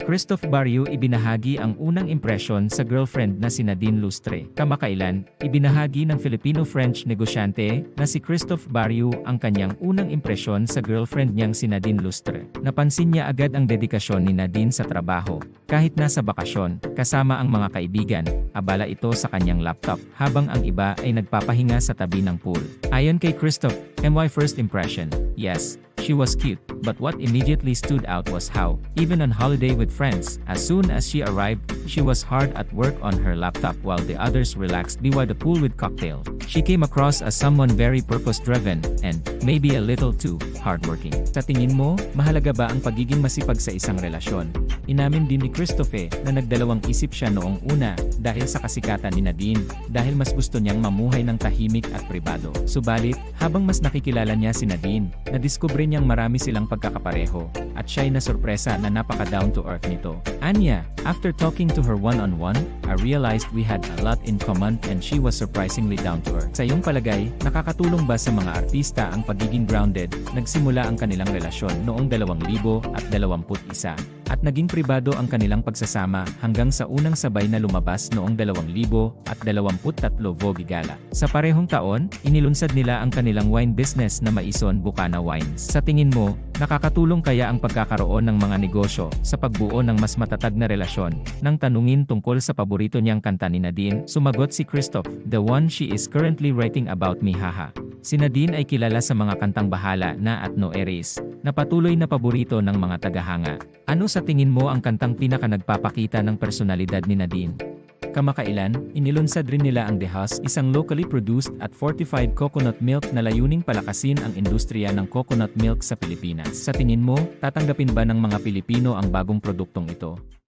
Christoph Barrio ibinahagi ang unang impresyon sa girlfriend na si Nadine Lustre. Kamakailan, ibinahagi ng Filipino-French negosyante na si Christoph Barrio ang kanyang unang impresyon sa girlfriend niyang si Nadine Lustre. Napansin niya agad ang dedikasyon ni Nadine sa trabaho. Kahit nasa bakasyon, kasama ang mga kaibigan, abala ito sa kanyang laptop habang ang iba ay nagpapahinga sa tabi ng pool. Ayon kay Christoph, my first impression, yes, she was cute, but what immediately stood out was how, even on holiday with friends, as soon as she arrived, she was hard at work on her laptop while the others relaxed by the pool with cocktail. She came across as someone very purpose-driven, and maybe a little too hardworking. Sa tingin mo, mahalaga ba ang pagiging masipag sa isang relasyon? Inamin din ni Christophe na nagdalawang isip siya noong una dahil sa kasikatan ni Nadine, dahil mas gusto niyang mamuhay ng tahimik at pribado. Subalit, habang mas nakikilala niya si Nadine, nadiskubre niyang marami silang pagkakapareho, at siya'y nasurpresa na napaka-down to earth nito. Anya, after talking to her one-on-one, I realized we had a lot in common and she was surprisingly down to earth. Sa iyong palagay, nakakatulong ba sa mga artista ang pagiging grounded? Nagsimula ang kanilang relasyon noong 2021 at naging pribado ang kanilang pagsasama hanggang sa unang sabay na lumabas noong 2023 Vogue Gala. Sa parehong taon, inilunsad nila ang kanilang wine business na Maison Bucana Wines. Sa tingin mo, nakakatulong kaya ang pagkakaroon ng mga negosyo sa pagbuo ng mas matatag na relasyon? Nang tanungin tungkol sa paborito niyang kanta ni Nadine, sumagot si Christoph, "The one she is currently writing about me, haha." Si Nadine ay kilala sa mga kantang Bahala na at No Eres, na patuloy na paborito ng mga tagahanga. Ano sa tingin mo ang kantang pinaka nagpapakita ng personalidad ni Nadine? Kamakailan, inilunsad rin nila ang The Husk, isang locally produced at fortified coconut milk na layuning palakasin ang industriya ng coconut milk sa Pilipinas. Sa tingin mo, tatanggapin ba ng mga Pilipino ang bagong produktong ito?